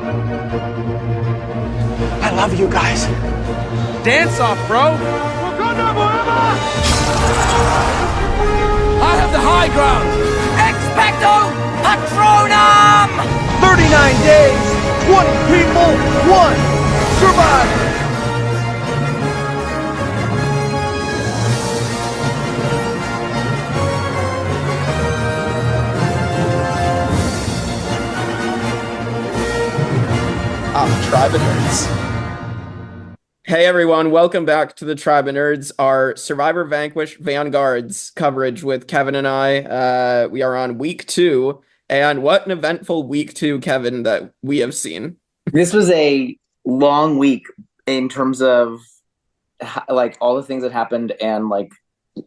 I love you guys. Dance off, bro. I have the high ground. Expecto Patronum! 39 days, 20 people, 1 survivor. Tribe of Nerds. Hey everyone, welcome back to the Tribe of Nerds, our Survivor Vanquish Vanguards coverage with Kevin and I. We are on week 2, and what an eventful week 2, Kevin, that we have seen. This was a long week in terms of like all the things that happened and like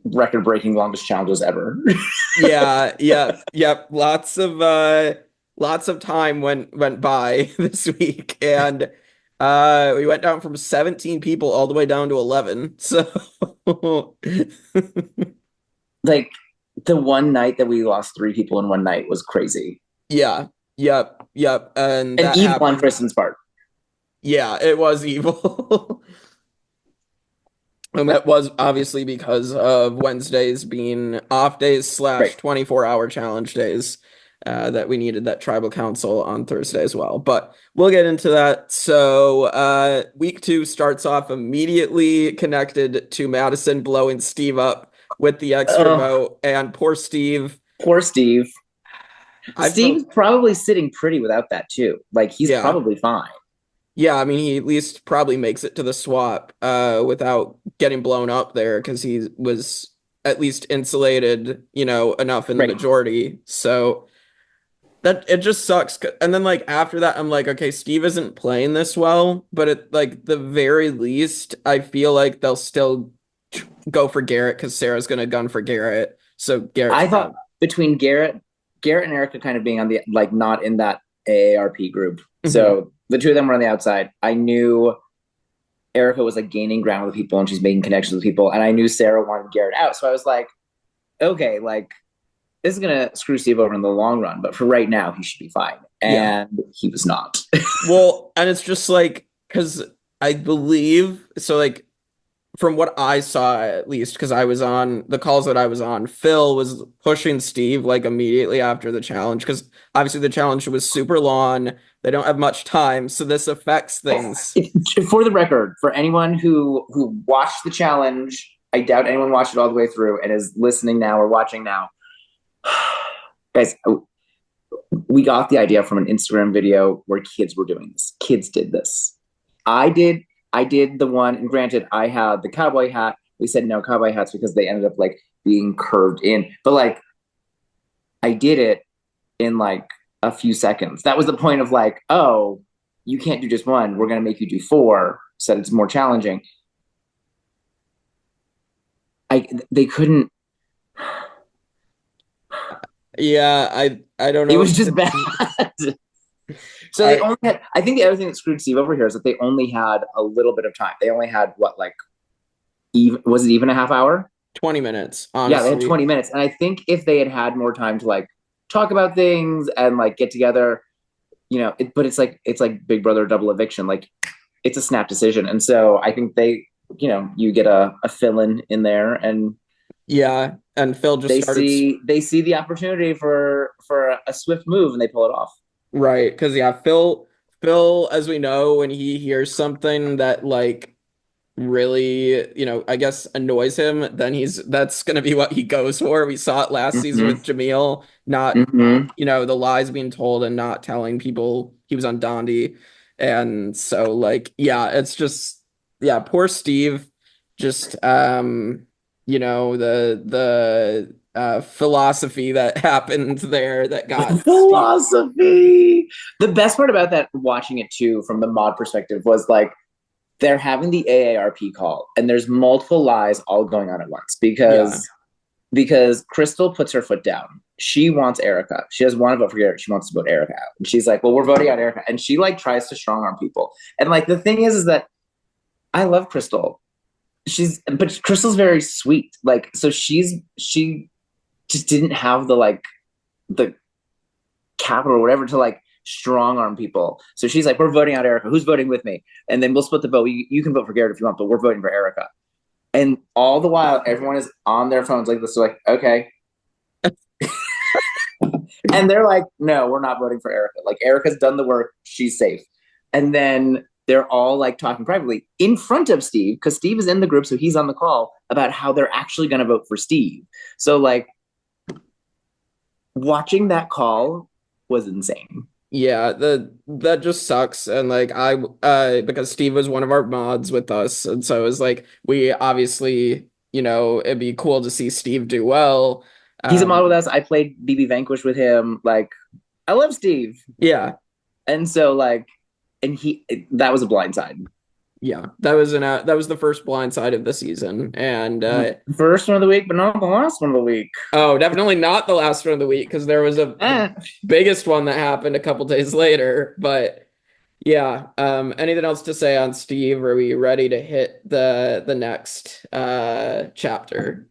record-breaking longest challenges ever. Yeah. Lots of time went by this week, and we went down from 17 people all the way down to 11. So like the one night that we lost 3 people in one night was crazy. Yep. And evil on Kristen's part. Yeah, it was evil. And that was obviously because of Wednesdays being off days / 24-hour challenge days. That we needed that tribal council on Thursday as well. But we'll get into that. So week 2 starts off immediately connected to Madison blowing Steve up with the extra vote. And poor Steve. Steve's probably sitting pretty without that too. Like he's probably fine. Yeah, I mean, he at least probably makes it to the swap without getting blown up there because he was at least insulated, enough in the majority. So that it just sucks. And then like after that, I'm like, okay, Steve isn't playing this well, but at like the very least, I feel like they'll still go for Garrett because Sarah's gonna gun for Garrett. So Garrett. I thought between Garrett and Erica kind of being on the like not in that AARP group. Mm-hmm. So the two of them were on the outside. I knew Erica was like gaining ground with people and she's making connections with people, and I knew Sarah wanted Garrett out. So I was like, okay, like this is going to screw Steve over in the long run, but for right now, he should be fine. And he was not. Well, and it's just like, because I believe, so like, from what I saw, at least, because I was on the calls that I was on, Phil was pushing Steve like immediately after the challenge, because obviously the challenge was super long. They don't have much time, so this affects things. For the record, for anyone who watched the challenge, I doubt anyone watched it all the way through and is listening now or watching now. Guys, we got the idea from an Instagram video where kids were doing this. Kids did this. I did the one, and granted, I had the cowboy hat. We said no cowboy hats because they ended up like being curved in. But like, I did it in like a few seconds. That was the point of like, oh, you can't do just one. We're going to make you do 4 so that it's more challenging. They couldn't. Yeah, I don't know. It was just bad. So they only had, I think the other thing that screwed Steve over here is that they only had a little bit of time. They only had was it even a half hour? 20 minutes, honestly. Yeah, they had 20 minutes. And I think if they had more time to like talk about things and like get together, but it's like Big Brother double eviction. Like it's a snap decision. And so I think they, you get a fill-in in there, and yeah. And Phil just they see the opportunity for a swift move and they pull it off. Right, because Phil, as we know, when he hears something that like really, I guess annoys him, then that's gonna be what he goes for. We saw it last season with Jamil, not the lies being told and not telling people he was on Dondi. And so like, it's just poor Steve, just the philosophy that happened there that got philosophy. The best part about that, watching it too from the mod perspective, was like they're having the AARP call and there's multiple lies all going on at once because Crystal puts her foot down. She wants Erica. She doesn't want to vote for Garrett. She wants to vote Erica out. And she's like, well, we're voting out Erica. And she like tries to strong arm people. And like the thing is that I love Crystal. But Crystal's very sweet. Like, so she just didn't have the capital or whatever to like strong arm people. So she's like, we're voting out Erica. Who's voting with me? And then we'll split the vote. You can vote for Garrett if you want, but we're voting for Erica. And all the while, everyone is on their phones like this. They're like, okay. And they're like, no, we're not voting for Erica. Like, Erica's done the work. She's safe. And then they're all like talking privately in front of Steve, because Steve is in the group, so he's on the call, about how they're actually going to vote for Steve. So like, watching that call was insane. Yeah, that just sucks. And like because Steve was one of our mods with us, and so it was like we obviously, it'd be cool to see Steve do well. He's a mod with us. I played BB Vanquish with him. Like, I love Steve. Yeah. And so like, that was a blindside. Yeah, that was the first blindside of the season, and first one of the week, but not the last one of the week. Oh, definitely not the last one of the week, because there was a biggest one that happened a couple days later. But yeah, anything else to say on Steve? Are we ready to hit the next chapter?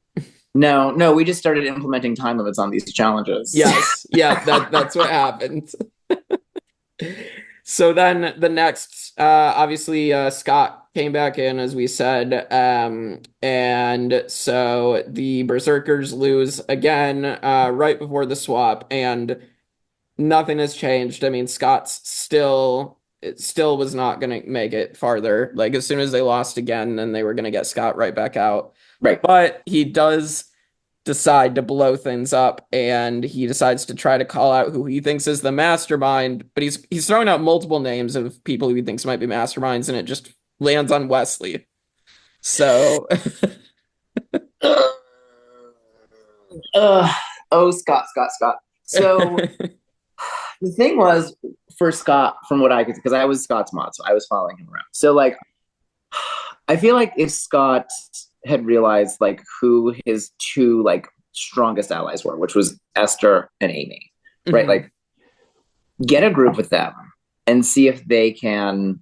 No, we just started implementing time limits on these challenges. Yes, yeah, that's what happened. So then the next, obviously, Scott came back in, as we said, and so the Berserkers lose again right before the swap, and nothing has changed. I mean, Scott's still was not going to make it farther. Like, as soon as they lost again, then they were going to get Scott right back out. Right. But he does decide to blow things up, and he decides to try to call out who he thinks is the mastermind, but he's throwing out multiple names of people who he thinks might be masterminds, and it just lands on Wesley. So Scott. So the thing was, for Scott, from what I could, because I was Scott's mod, so I was following him around. So like, I feel like if Scott had realized like who his two like strongest allies were, which was Esther and Amy, right? Like, get a group with them and see if they can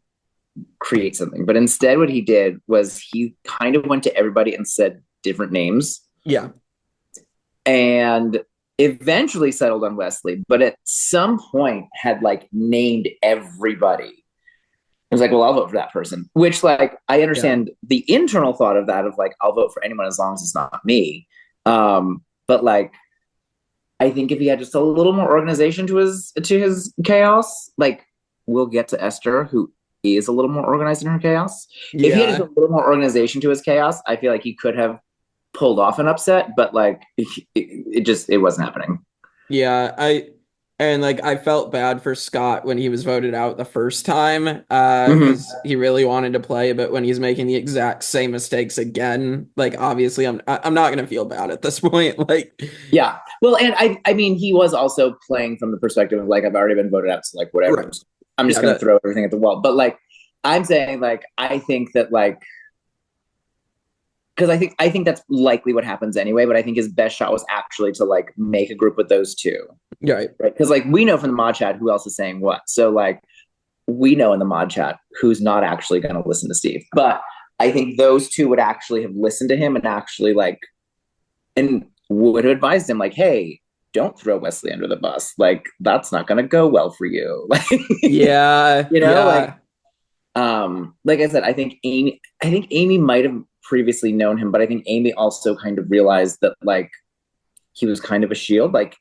create something. But instead, what he did was he kind of went to everybody and said different names. Yeah. And eventually settled on Wesley, but at some point had like named everybody. I was like, well, I'll vote for that person, which like, I understand the internal thought of that, of like, I'll vote for anyone as long as it's not me. But like, I think if he had just a little more organization to his chaos, like, we'll get to Esther, who is a little more organized in her chaos. Yeah. If he had just a little more organization to his chaos, I feel like he could have pulled off an upset, but like, it wasn't happening. Yeah, I felt bad for Scott when he was voted out the first time, because he really wanted to play, but when he's making the exact same mistakes again, like, obviously I'm not gonna feel bad at this point. Like, yeah, well, and I mean, he was also playing from the perspective of like, I've already been voted out, so like, whatever, right. I'm just gonna throw everything at the wall. But like, I'm saying, like, I think that like, because I think that's likely what happens anyway, but I think his best shot was actually to like make a group with those two. Right. Because like, we know from the mod chat who else is saying what. So like, we know in the mod chat who's not actually going to listen to Steve. But I think those two would actually have listened to him and actually like, and would have advised him like, hey, don't throw Wesley under the bus. Like, that's not going to go well for you. Like, yeah. Like I said, I think Amy might have previously known him, but I think Amy also kind of realized that like, he was kind of a shield. Like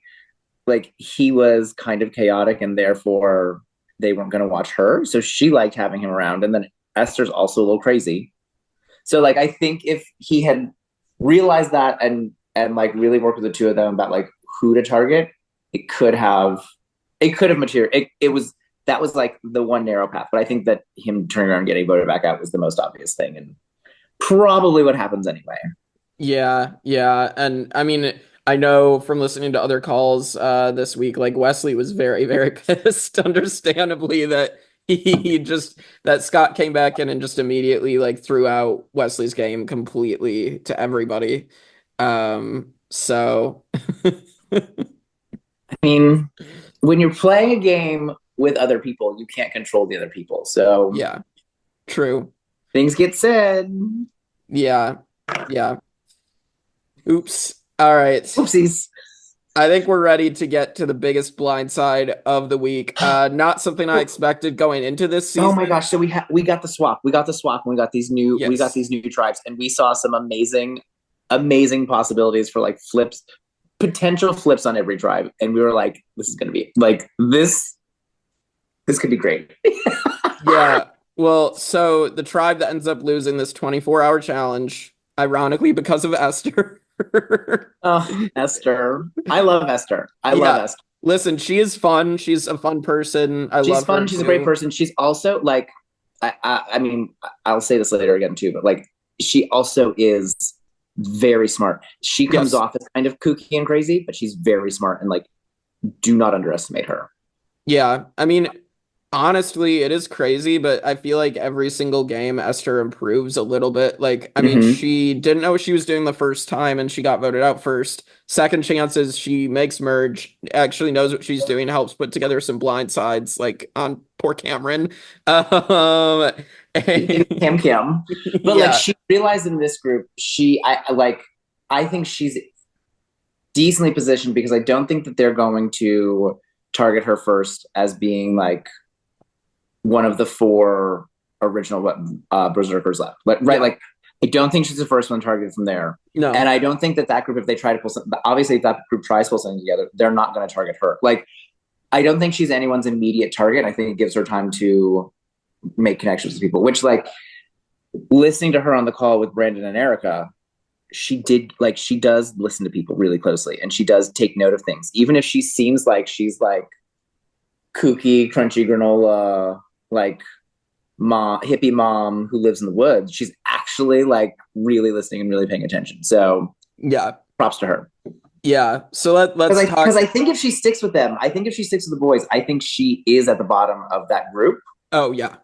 he was kind of chaotic, and therefore they weren't going to watch her. So she liked having him around. And then Esther's also a little crazy. So like, I think if he had realized that and like really worked with the two of them about like who to target, it could have material. That was like the one narrow path. But I think that him turning around and getting voted back out was the most obvious thing, and probably what happens anyway. Yeah. And I mean, I know from listening to other calls this week, like, Wesley was very, very pissed, understandably, that that Scott came back in and just immediately like threw out Wesley's game completely to everybody. So I mean, when you're playing a game with other people, you can't control the other people. So yeah, true. Things get said. Yeah. Oops. All right. Oopsies. I think we're ready to get to the biggest blindside of the week. Not something I expected going into this season. Oh my gosh! So we got the swap. We got the swap, and we got these new tribes, and we saw some amazing possibilities for like flips, potential flips on every tribe, and we were like, this is gonna be like this. This could be great. Yeah. Well, so the tribe that ends up losing this 24-hour challenge, ironically because of Esther. Oh, Esther. I love Esther. I love Esther. Listen, she is fun. She's a fun person. She's fun. She's a great person. She's also like, I mean, I'll say this later again too, but like, she also is very smart. She comes off as kind of kooky and crazy, but she's very smart, and like, do not underestimate her. Yeah. I mean, honestly, it is crazy, but I feel like every single game Esther improves a little bit. Like, I mean, she didn't know what she was doing the first time and she got voted out first. Second chances, she makes merge, actually knows what she's doing, helps put together some blind sides, like on poor Cameron. Kim. But like, she realized in this group, I think she's decently positioned because I don't think that they're going to target her first as being like one of the 4 original berserkers left. Like, right? Like, I don't think she's the first one targeted from there. No. And I don't think that group, if they try to pull something, obviously if that group tries to pull something together, they're not going to target her. Like, I don't think she's anyone's immediate target. I think it gives her time to make connections with people, which, like, listening to her on the call with Brandon and Erica, she does listen to people really closely, and she does take note of things. Even if she seems like she's like kooky, crunchy granola, like hippie mom who lives in the woods, she's actually like really listening and really paying attention. So yeah, props to her. Yeah. So let's talk, because I think if she sticks with them, I think if she sticks with the boys, I think she is at the bottom of that group. Oh yeah.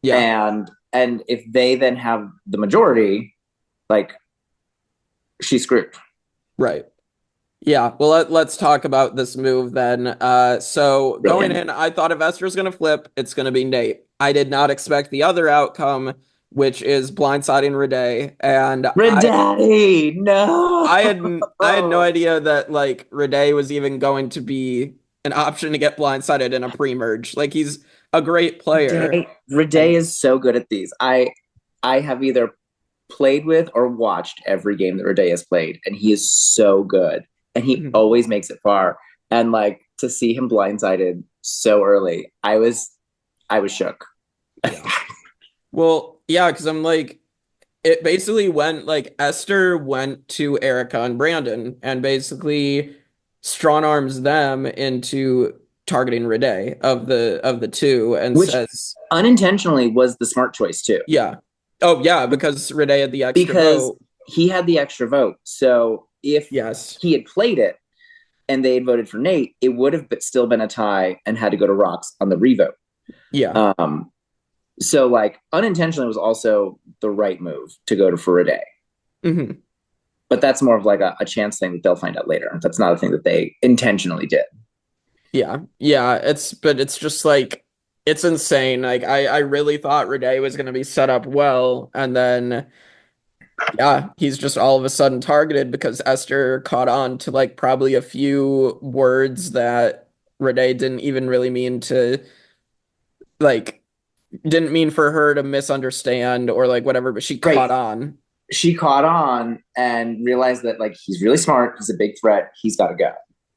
Yeah. And if they then have the majority, like, she's screwed. Right. Yeah. Well, let's talk about this move then. So going in, I thought if Esther's going to flip, it's going to be Nate. I did not expect the other outcome, which is blindsiding Rade. And Rade, no. I had no idea that like Rade was even going to be an option to get blindsided in a pre-merge. Like, he's a great player. Rade is so good at these. I have either played with or watched every game that Rade has played, and he is so good, and he always makes it far. And like, to see him blindsided so early, I was shook. Well, yeah, because I'm like, it basically went like Esther went to Erica and Brandon and basically strong arms them into targeting Rade of the two, and which says unintentionally was the smart choice too. Yeah. Oh yeah, because Rade had the extra vote. He had the extra vote. So if he had played it and they had voted for Nate, it would have still been a tie and had to go to Rocks on the revote. Yeah. So like, unintentionally was also the right move to go to for Rade. Mm-hmm. But that's more of like a chance thing that they'll find out later. That's not a thing that they intentionally did. Yeah. Yeah. It's just like, it's insane. Like, I really thought Rade was going to be set up well, and then he's just all of a sudden targeted because Esther caught on to like probably a few words that Rade didn't even really mean to, like, didn't mean for her to misunderstand or like whatever, but she caught on. She caught on and realized that like, he's really smart, he's a big threat, he's got to go.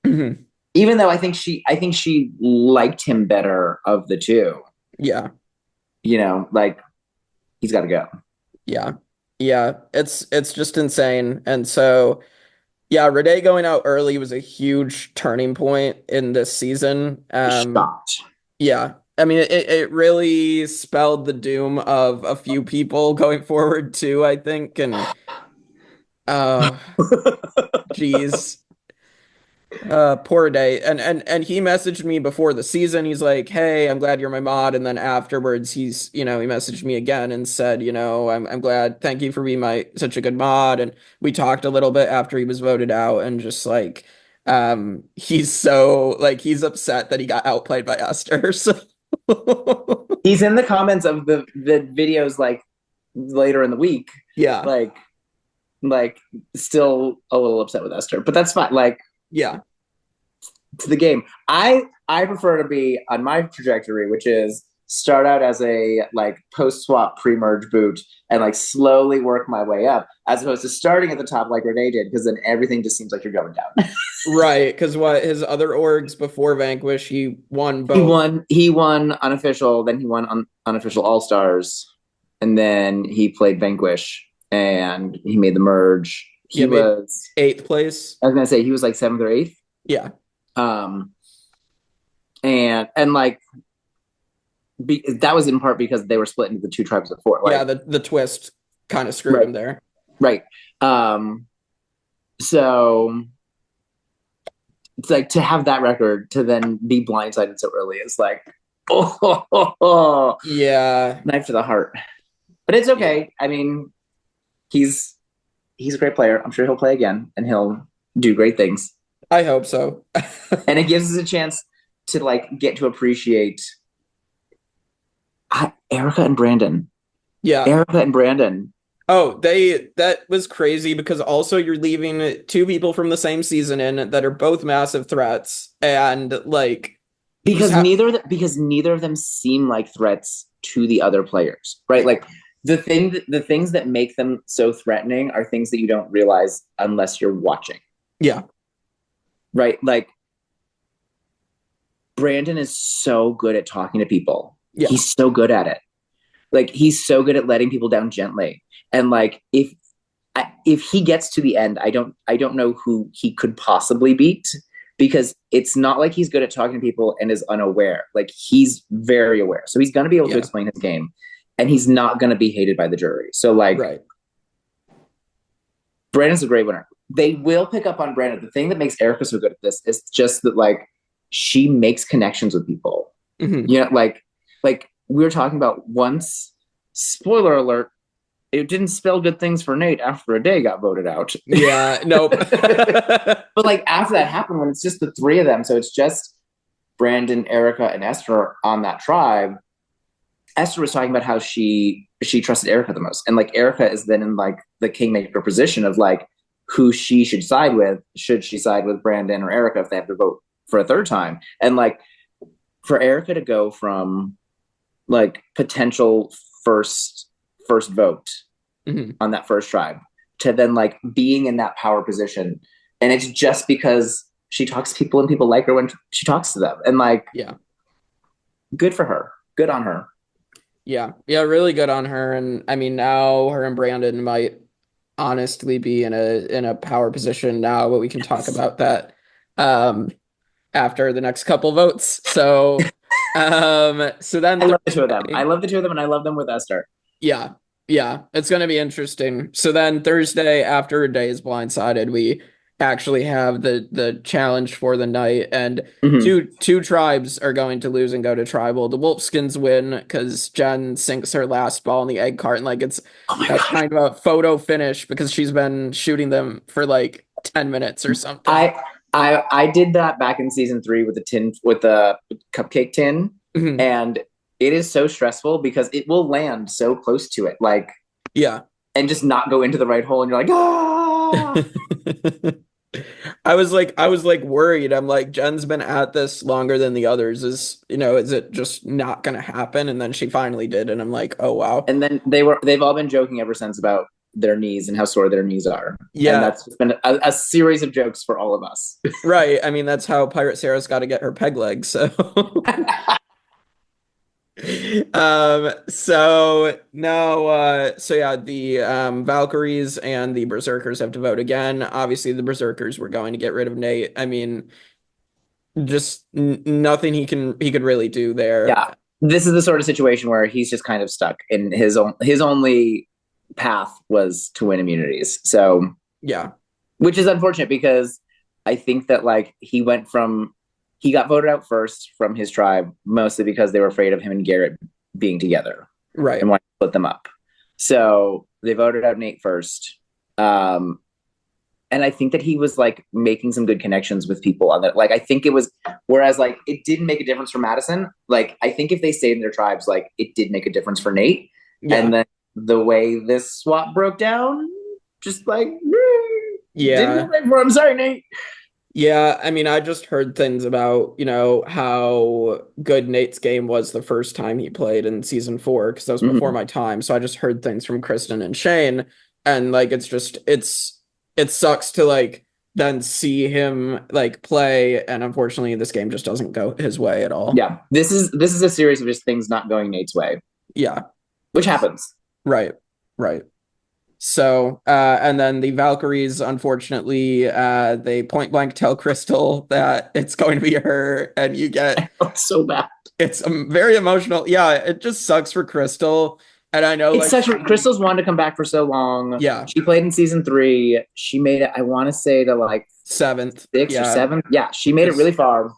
Mm-hmm. Even though I think she liked him better of the two. Yeah. You know, like, he's got to go. Yeah. Yeah. It's just insane. And so, yeah, Rade going out early was a huge turning point in this season. Shocked. Yeah. I mean, it really spelled the doom of a few people going forward too, I think. And, geez. Poor Rade. And he messaged me before the season. He's like, hey, I'm glad you're my mod. And then afterwards, he messaged me again and said, I'm glad. Thank you for being such a good mod. And we talked a little bit after he was voted out, and just like, he's so like, he's upset that he got outplayed by Esther. So he's in the comments of the videos like later in the week. Yeah. Like still a little upset with Esther, but that's fine. Like, yeah. to the game. I prefer to be on my trajectory, which is start out as a like post swap pre merge boot and like slowly work my way up, as opposed to starting at the top like Renee did, because then everything just seems like you're going down. Right, because what his other orgs before Vanquish, he won both. He won unofficial, then he won unofficial All Stars, and then he played Vanquish and he made the merge. He was 8th place. I was gonna say he was like 7th or 8th. Yeah. And like that was in part because they were split into the 2 tribes of 4. Like, yeah, the twist kind of screwed him there. Right. So it's like to have that record to then be blindsided so early is like, yeah, knife to the heart. But it's okay. Yeah. I mean, he's a great player. I'm sure he'll play again and he'll do great things. I hope so. And it gives us a chance to like get to appreciate Erica and Brandon. Yeah. Erica and Brandon. Oh, that was crazy because also you're leaving 2 people from the same season in that are both massive threats, and like because neither of them seem like threats to the other players, right? Like the things that make them so threatening are things that you don't realize unless you're watching. Yeah. Right? Like Brandon is so good at talking to people. Yeah. He's so good at it. Like he's so good at letting people down gently. And like if he gets to the end, I don't know who he could possibly beat, because it's not like he's good at talking to people and is unaware. Like he's very aware. So he's going to be able to explain his game, and he's not going to be hated by the jury. So like Brandon's a great winner. They will pick up on Brandon. The thing that makes Erica so good at this is just that like she makes connections with people. Mm-hmm. You know, like we were talking about once, spoiler alert, it didn't spell good things for Nate after a day got voted out. Yeah, nope. But like after that happened, when it's just the 3 of them, so it's just Brandon, Erica, and Esther on that tribe. Esther was talking about how she trusted Erica the most. And like Erica is then in like the kingmaker position of like who she should side with. Should she side with Brandon or Erica if they have to vote for a 3rd time? And like for Erica to go from like potential first vote on that first tribe to then like being in that power position, and it's just because she talks to people and people like her when she talks to them, and like good for her, good on her. Yeah, really good on her. And I mean, now her and Brandon might honestly be in a power position now, but we can talk about that after the next couple votes. So so then I love the 2 of them. I love the 2 of them, and I love them with Esther. Yeah, it's going to be interesting. So then Thursday, after a day is blindsided, we actually have the challenge for the night, and two tribes are going to lose and go to tribal. The Wolfskins win because Jen sinks her last ball in the egg cart, and like it's kind of a photo finish because she's been shooting them for like 10 minutes or something. I did that back in season 3 with the cupcake tin, and it is so stressful because it will land so close to it, like and just not go into the right hole, and you're like, ah. I was like worried. I'm like, Jen's been at this longer than the others. Is it just not gonna happen? And then she finally did, and I'm like, oh wow. And then they've all been joking ever since about their knees and how sore their knees are. Yeah, and that's been a series of jokes for all of us. Right. I mean, that's how Pirate Sarah's got to get her peg leg. So. So the Valkyries and the Berserkers have to vote again. Obviously the Berserkers were going to get rid of Nate. I mean, just nothing he could really do there. Yeah, this is the sort of situation where he's just kind of stuck in his only path was to win immunities. So which is unfortunate because I think that like he got voted out first from his tribe, mostly because they were afraid of him and Garrett being together. Right. And wanted to split them up. So they voted out Nate first. And I think that he was like making some good connections with people on that. Like, I think it was, whereas like it didn't make a difference for Madison. Like, I think if they stayed in their tribes, like it did make a difference for Nate. Yeah. And then the way this swap broke down, just like, didn't I'm sorry, Nate. Yeah, I mean, I just heard things about, how good Nate's game was the first time he played in season 4, because that was before Mhm. my time. So I just heard things from Kristen and Shane, and like it sucks to like then see him like play, and unfortunately this game just doesn't go his way at all. Yeah, this is a series of just things not going Nate's way, Yeah, which happens. right, right. So, and then the Valkyries, unfortunately, they point blank tell Crystal that it's going to be her, and you get So bad. it's very emotional. Yeah, it just sucks for Crystal. And I know, It's like, such a Crystal's wanted to come back for so long. yeah, She played in season 3. She made it, I want to say, to like seventh. 6 or Yeah, 7. Yeah, she made it really far.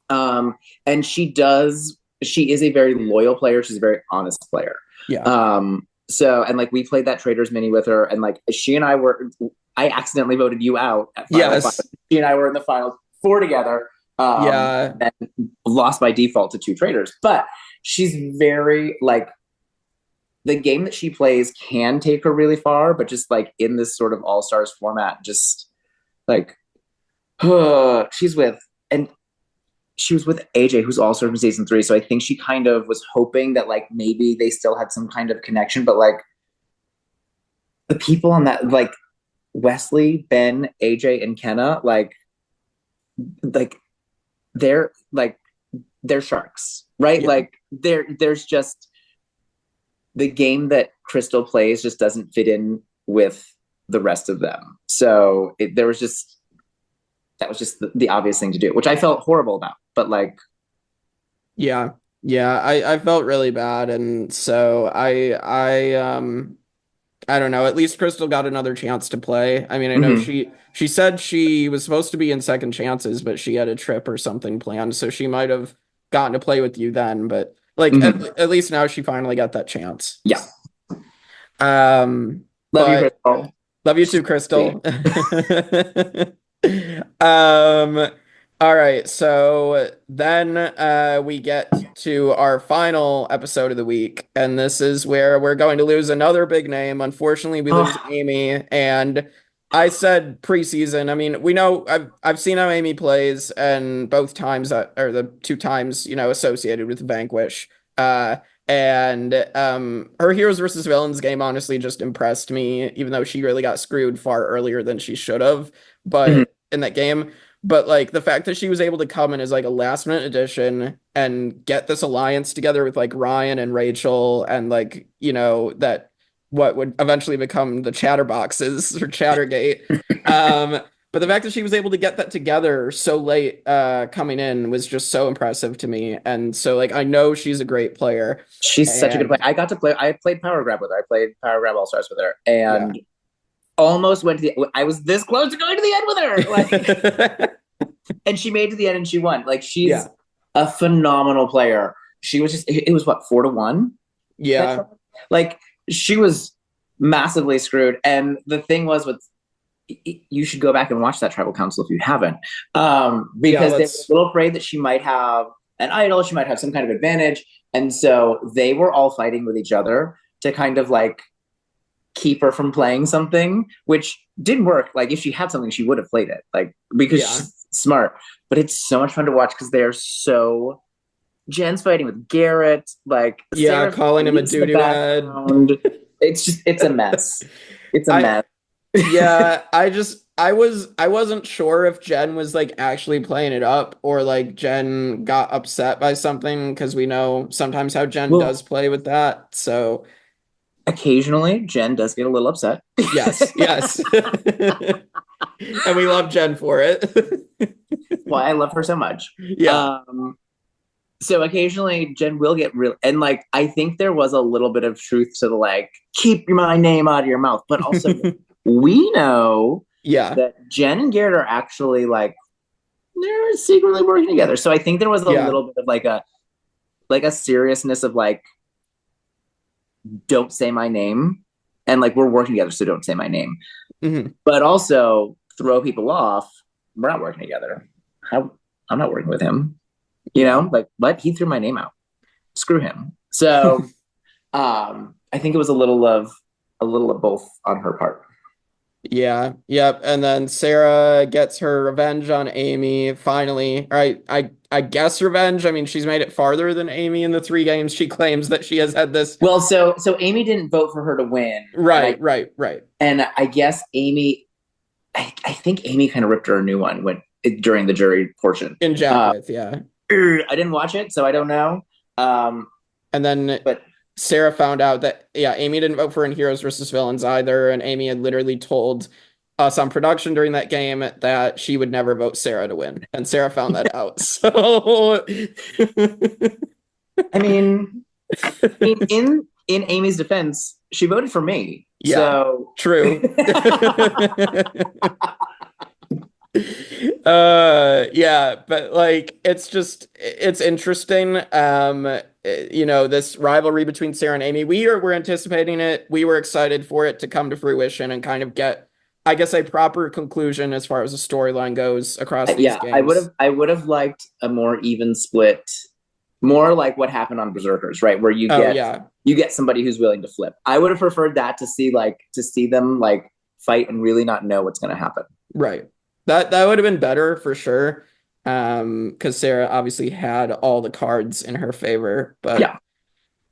And she is a very loyal player. She's a very honest player. yeah, So, and like we played that Traders Mini with her, and like I accidentally voted you out at final yes, five. She and I were in the final 4 together. yeah, And lost by default to 2 traders. But she's very like, the game that she plays can take her really far, but just like in this sort of all stars format, just like she's with, and she was with AJ, who's also from season 3. So I think she kind of was hoping that like maybe they still had some kind of connection, but like the people on that, like Wesley, Ben, AJ, and Kenna, like they're like they're sharks, right? yeah, Like there's just the game that Crystal plays just doesn't fit in with the rest of them. So that was just the obvious thing to do, which I felt horrible about. But like, yeah, yeah. I felt really bad, and so I don't know. At least Crystal got another chance to play. I mean, I know mhm. she said she was supposed to be in second chances, but she had a trip or something planned, so she might have gotten to play with you then. But like Mhm. at least now she finally got that chance. Yeah, love you, But Crystal. love you too, Crystal. Um, all right, so then we get to our final episode of the week, and this is where we're going to lose another big name. Unfortunately, we lose Oh, Amy, and I said preseason. I mean, we know I've seen how Amy plays, and both times that or the 2 times, associated with Vanquish. And her heroes versus villains game honestly just impressed me, even though she really got screwed far earlier than she should have. mhm. But in that game, but like the fact that she was able to come in as like a last minute addition and get this alliance together with like Ryan and Rachel and like, that what would eventually become the Chatterboxes or Chattergate. But the fact that she was able to get that together so late coming in was just so impressive to me. And so like I know she's a great player. She's such a good player. And I got to play. I played Power Grab with her. I played Power Grab All Stars with her, yeah. and almost went to the. I was this close to going to the end with her. Like, and she made it to the end and she won. Like, she's Yeah. a phenomenal player. She was just. It was what, 4-1. Yeah. Like, she was massively screwed. And the thing was with. You should go back and watch that tribal council if you haven't, because they were a little afraid that she might have an idol, she might have some kind of advantage, and so they were all fighting with each other to kind of like keep her from playing something, which didn't work. Like, if she had something, she would have played it, like, because Yeah. she's smart. But it's so much fun to watch because they're so. Jen's fighting with Garrett, like, Yeah, Sarah's calling him a in the doo-doo head. background. It's a mess. It's a mess. Yeah, I wasn't sure if Jen was like actually playing it up or like Jen got upset by something because we know sometimes how Jen Well, does play with that. So occasionally, Jen does get a little upset. yes, yes. And we love Jen for it. Why I love her so much. Yeah. So occasionally Jen will get real, and like I think there was a little bit of truth to the like keep my name out of your mouth, but also we know Yeah. that Jen and Garrett are actually like they're secretly working together. So I think there was a little bit of like a seriousness of like don't say my name, and like we're working together, so don't say my name. Mhm. But also throw people off. We're not working together. I'm not working with him. Like he threw my name out. Screw him. So I think it was a little of both on her part. Yeah, yep. And then Sarah gets her revenge on Amy finally. Right. I guess revenge. I mean, she's made it farther than Amy in the 3 games. She claims that she has had this. Well, so Amy didn't vote for her to win. Right, right. And I guess Amy, I think Amy kind of ripped her a new one during the jury portion. In Jacket, yeah. I didn't watch it, so I don't know. And then But Sarah found out that, yeah, Amy didn't vote for in Heroes versus Villains either. And Amy had literally told us on production during that game that she would never vote Sarah to win. And Sarah found that out. So, I mean, in Amy's defense, she voted for me. yeah, so true. Yeah, but like it's interesting. This rivalry between Sarah and Amy, we're anticipating it. We were excited for it to come to fruition and kind of get, I guess, a proper conclusion as far as the storyline goes across these games. I would have liked a more even split, more like what happened on Berserkers, right? Where you get somebody who's willing to flip. I would have preferred that to see them like fight and really not know what's going to happen. Right. That would have been better for sure. Because Sarah obviously had all the cards in her favor. But yeah,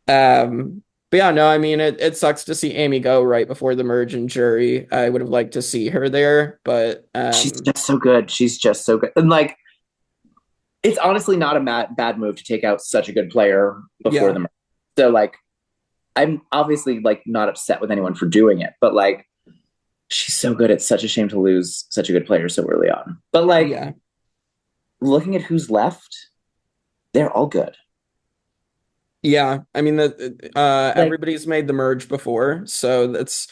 no, I mean it sucks to see Amy go right before the merge and jury. I would have liked to see her there, but she's just so good. She's just so good. And like it's honestly not a bad move to take out such a good player before the merge. So like I'm obviously like not upset with anyone for doing it, but like she's so good. It's such a shame to lose such a good player so early on. But like looking at who's left, they're all good. Yeah, I mean everybody's made the merge before, so that's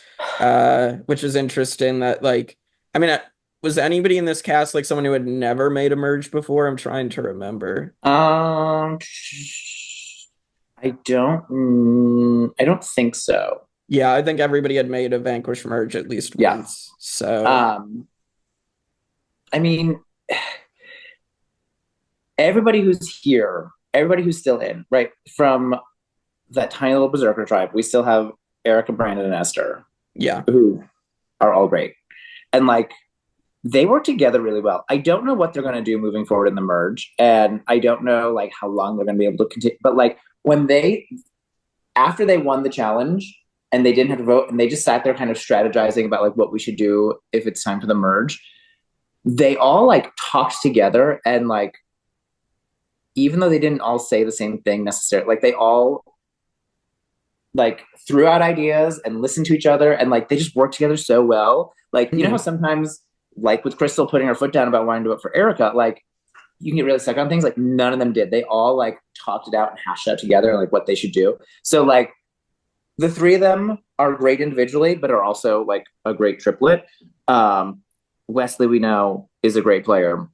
which is interesting that like I mean was anybody in this cast like someone who had never made a merge before? I'm trying to remember. I don't think so. Yeah, I think everybody had made a Vanquish merge at least once. So I mean everybody who's here, everybody who's still in, right? From that tiny little Berserker tribe, we still have Erica, Brandon, and Esther. Yeah. Who are all great. And like they work together really well. I don't know what they're going to do moving forward in the merge. And I don't know like how long they're going to be able to continue. But like after they won the challenge and they didn't have to vote and they just sat there kind of strategizing about like what we should do if it's time for the merge, they all like talked together and like, even though they didn't all say the same thing necessarily, like they all like threw out ideas and listened to each other and like they just worked together so well. Like, you know how sometimes like with Crystal putting her foot down about wanting to vote for Erica, like you can get really stuck on things. Like none of them did. They all like talked it out and hashed out together like what they should do. So like the three of them are great individually, but are also like a great triplet. Wesley, we know, is a great player.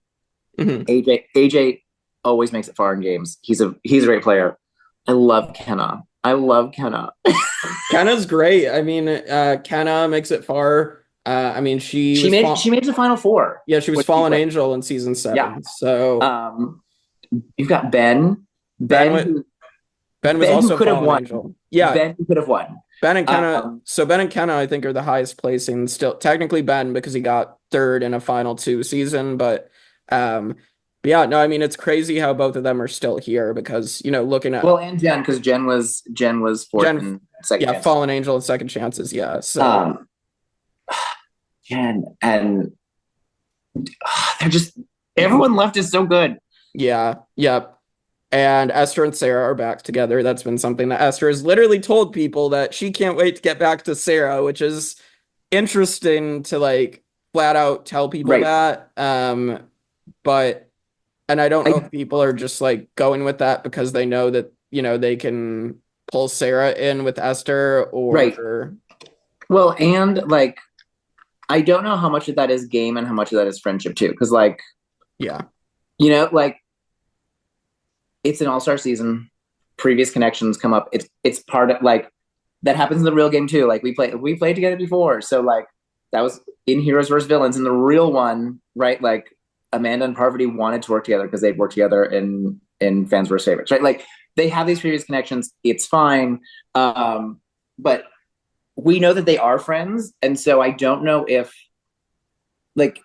AJ always makes it far in games. He's a great player. I love Kenna. Kenna's great. I mean, Kenna makes it far. I mean, she made it to Final Four. Yeah, she was Fallen Angel in season 7. Yeah. So you've got Ben. Ben was also could have Fallen won. Angel. Yeah, Ben could have won. Ben and Kenna. So Ben and Kenna, I think, are the highest placing still. Technically, Ben because he got 3rd in a Final 2 season, but yeah, no, I mean it's crazy how both of them are still here because looking at and Jen because Jen was 4th and second. Yeah, Fallen Angel and Second Chances. Yeah, so Jen and they're just everyone left is so good. Yeah, yep. And Esther and Sarah are back together. That's been something that Esther has literally told people that she can't wait to get back to Sarah, which is interesting to like flat out tell people that. But and I don't know if people are just like going with that because they know that, they can pull Sarah in with Esther or Well, and like I don't know how much of that is game and how much of that is friendship too. Cause like like it's an all-star season. Previous connections come up. It's part of like that happens in the real game too. Like we played together before. So like that was in Heroes vs. Villains. In the real one, right? Like Amanda and Parvati wanted to work together because they'd worked together in Fans vs. Favorites, right? Like they have these previous connections. It's fine. But we know that they are friends, and so I don't know if like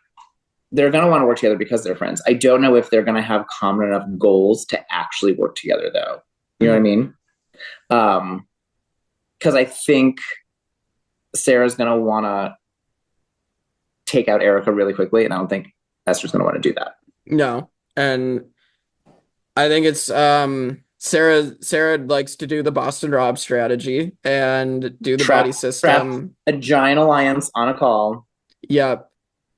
they're going to want to work together because they're friends. I don't know if they're going to have common enough goals to actually work together, though. You know what I mean? Because I think Sarah's going to want to take out Erica really quickly, and I don't think Esther's going to want to do that. No, and I think it's Sarah likes to do the Boston Rob strategy and do the buddy system. A giant alliance on a call. Yep.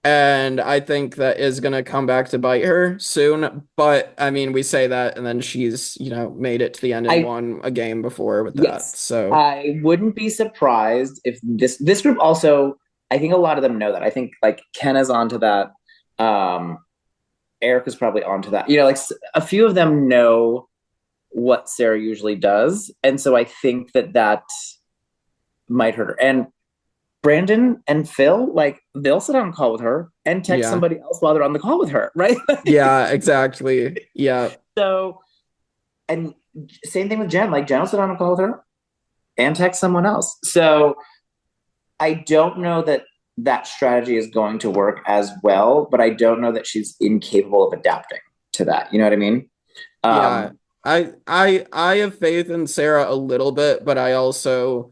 And I think that is going to come back to bite her soon. But I mean, we say that, and then she's, made it to the end and won a game before with that. Yes. So I wouldn't be surprised if this group also, I think a lot of them know that. I think like Kenna's onto that. Erica's probably onto that. Like a few of them know what Sarah usually does. And so I think that might hurt her. And Brandon and Phil, like, they'll sit on a call with her and text somebody else while they're on the call with her, right? Yeah, exactly. Yeah. So, and same thing with Jen. Like, Jen will sit on a call with her and text someone else. So, I don't know that strategy is going to work as well, but I don't know that she's incapable of adapting to that. You know what I mean? Yeah. I have faith in Sarah a little bit, but I also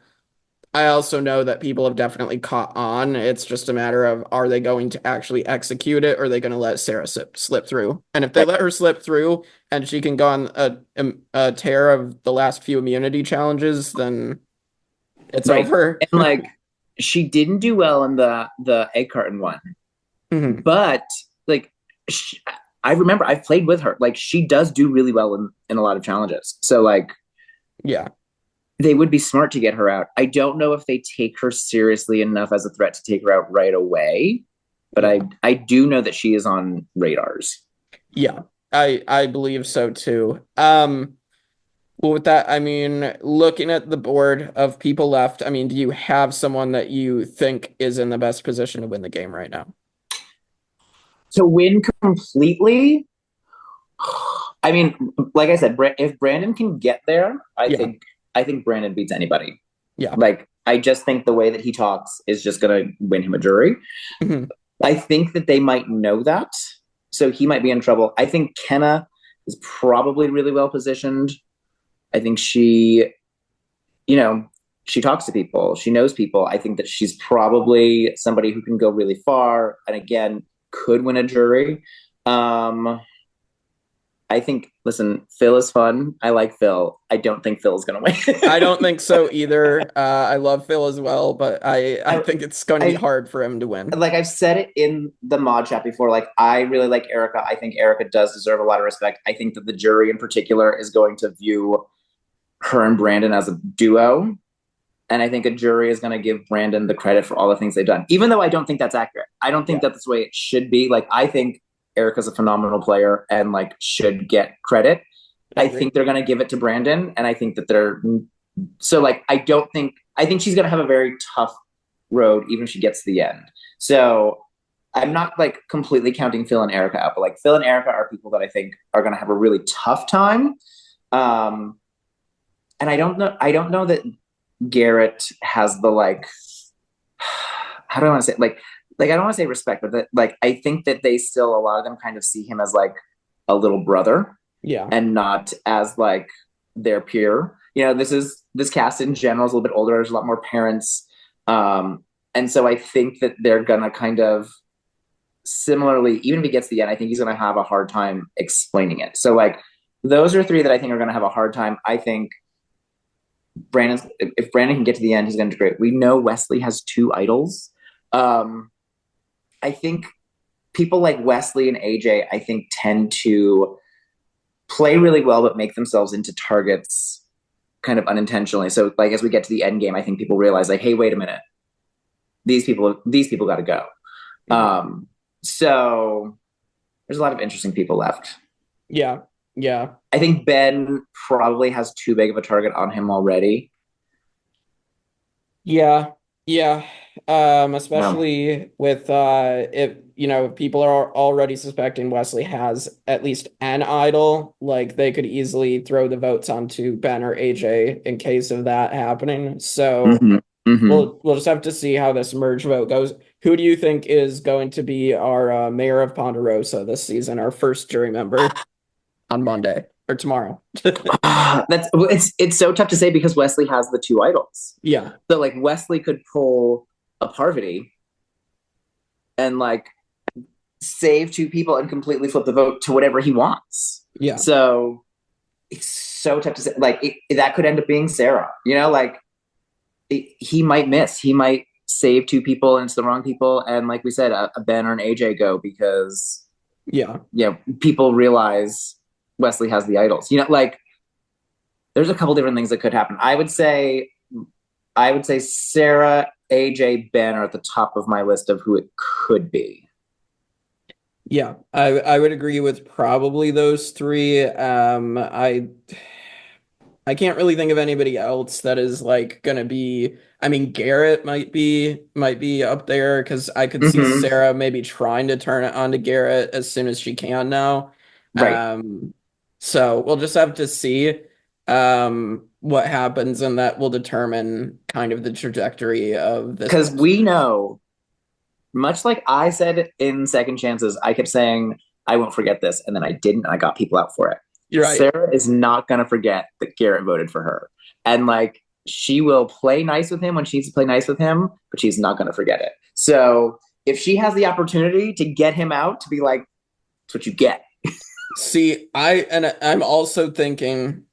know that people have definitely caught on. It's just a matter of, are they going to actually execute it, or are they going to let Sarah slip through? And if they let her slip through and she can go on a tear of the last few immunity challenges, then it's over. And like, she didn't do well in the egg carton one, but like, I remember I've played with her. Like, she does do really well in a lot of challenges. So like, yeah. They would be smart to get her out. I don't know if they take her seriously enough as a threat to take her out right away, but I do know that she is on radars. Yeah, I believe so too. Well, with that, I mean, looking at the board of people left, I mean, do you have someone that you think is in the best position to win the game right now? To win completely? I mean, like I said, if Brandon can get there, I think Brandon beats anybody. Yeah. Like, I just think the way that he talks is just going to win him a jury. I think that they might know that. So he might be in trouble. I think Kenna is probably really well positioned. I think she talks to people. She knows people. I think that she's probably somebody who can go really far and, again, could win a jury. I think, listen, Phil is fun. I like Phil. I don't think Phil is going to win. I don't think so either. I love Phil as well, but I think it's going to be hard for him to win. Like, I've said it in the mod chat before, like, I really like Erica. I think Erica does deserve a lot of respect. I think that the jury in particular is going to view her and Brandon as a duo. And I think a jury is going to give Brandon the credit for all the things they've done, even though I don't think that's accurate. I don't think that's the way it should be. Like, I think Erica's a phenomenal player and like should get credit. I think they're going to give it to Brandon, and I think that I think she's going to have a very tough road even if she gets to the end. So I'm not like completely counting Phil and Erica out, but like Phil and Erica are people that I think are going to have a really tough time. And I don't know that Garrett has the like, how do I want to say it? Like I don't want to say respect, but like, I think that they still, a lot of them kind of see him as like a little brother. Yeah. And not as like their peer. This cast in general is a little bit older. There's a lot more parents. And so I think that they're going to kind of similarly, even if he gets to the end, I think he's going to have a hard time explaining it. So like, those are three that I think are going to have a hard time. I think if Brandon can get to the end, he's going to do great. We know Wesley has 2 idols. I think people like Wesley and AJ, I think, tend to play really well, but make themselves into targets kind of unintentionally. So like, as we get to the end game, I think people realize like, hey, wait a minute. These people got to go. So there's a lot of interesting people left. Yeah. Yeah. I think Ben probably has too big of a target on him already. Yeah. Yeah. Especially with if people are already suspecting Wesley has at least an idol, like they could easily throw the votes onto Ben or AJ in case of that happening. So we'll just have to see how this merge vote goes. Who do you think is going to be our mayor of Ponderosa this season, our first jury member on Monday or tomorrow? It's so tough to say because Wesley has the two idols. Yeah. So like Wesley could pull a Parvati and like save two people and completely flip the vote to whatever he wants. Yeah. So it's so tough to say. Like that could end up being Sarah. You know, like he might miss. He might save two people and it's the wrong people. And like we said, a Ben or an AJ go because people realize Wesley has the idols. You know, like there's a couple different things that could happen. I would say Sarah, AJ, Ben are at the top of my list of who it could be. Yeah, I would agree with probably those three. I can't really think of anybody else that is like gonna be. I mean, Garrett might be up there because I could see Sarah maybe trying to turn it on to Garrett as soon as she can now. Right. So we'll just have to see what happens, and that will determine kind of the trajectory of this. Because we know, much like I said in Second Chances, I kept saying I won't forget this, and then I didn't, and I got people out for it. You're right. Sarah is not gonna forget that Garrett voted for her, and like she will play nice with him when she needs to play nice with him, but she's not gonna forget it. So if she has the opportunity to get him out, to be like, that's what you get. See, I'm also thinking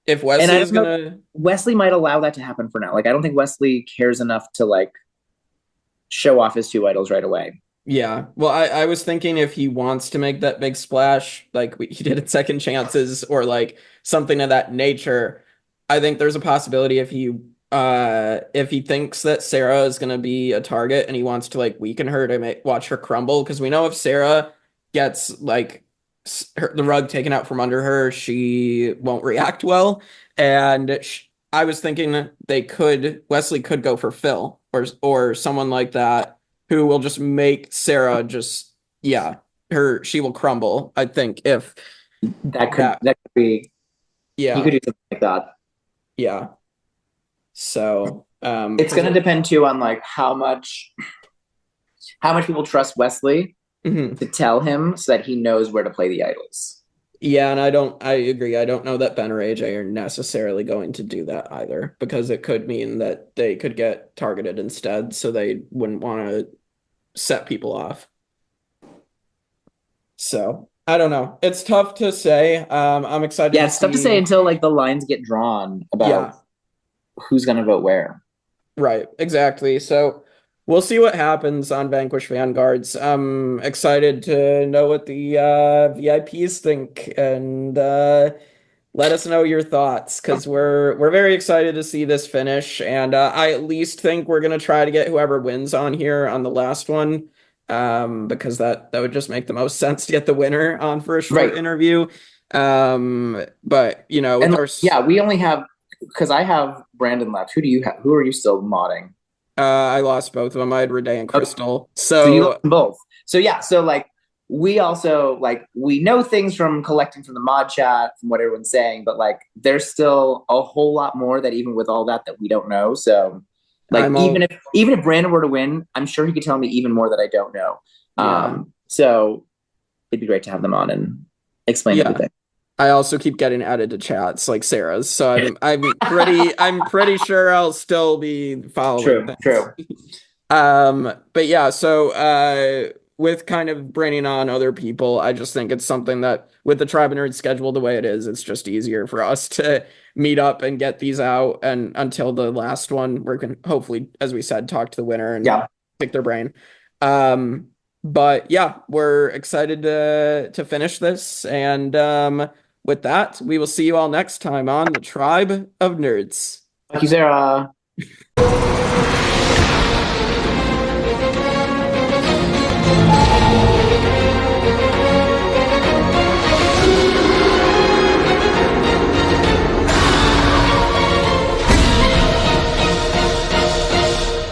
if Wesley is gonna, Wesley might allow that to happen for now. Like I don't think Wesley cares enough to like show off his two idols right away. Yeah. Well, I was thinking if he wants to make that big splash, like he did at Second Chances or like something of that nature, I think there's a possibility if he thinks that Sarah is going to be a target and he wants to like weaken her to watch her crumble, because we know if Sarah gets like the rug taken out from under her, she won't react well. And I was thinking Wesley could go for Phil or someone like that, who will just make Sarah she will crumble. I think if that could be, he could do something like that. Yeah. So it's going to depend too on like how much people trust Wesley to tell him so that he knows where to play the idols. Yeah, and I agree. I don't know that Ben or AJ are necessarily going to do that either, because it could mean that they could get targeted instead, so they wouldn't want to set people off. So I don't know. It's tough to say. I'm excited. Yeah, it's tough to say until like the lines get drawn about who's going to vote where. Right, exactly. So we'll see what happens on Vanquish Vanguards. I'm excited to know what the VIPs think, and let us know your thoughts, because we're very excited to see this finish. And I at least think we're going to try to get whoever wins on here on the last one, because that would just make the most sense to get the winner on for a short interview. But, you know, we only have, because I have Brandon left. Who do you have? Who are you still modding? I lost both of them. I had Renee and Crystal. So you lost them both. So yeah, so like we also like we know things from collecting from the mod chat, from what everyone's saying, but like there's still a whole lot more that even with all that we don't know. So like even if Brandon were to win, I'm sure he could tell me even more that I don't know. So it'd be great to have them on and explain everything. I also keep getting added to chats like Sarah's, so I'm pretty sure I'll still be following. True. But yeah, so with kind of bringing on other people, I just think it's something that with the Tribe of Nerds schedule the way it is, it's just easier for us to meet up and get these out. And until the last one, we can hopefully, as we said, talk to the winner and pick their brain. But yeah, we're excited to finish this, and with that, we will see you all next time on the Tribe of Nerds. Thank you, Sarah.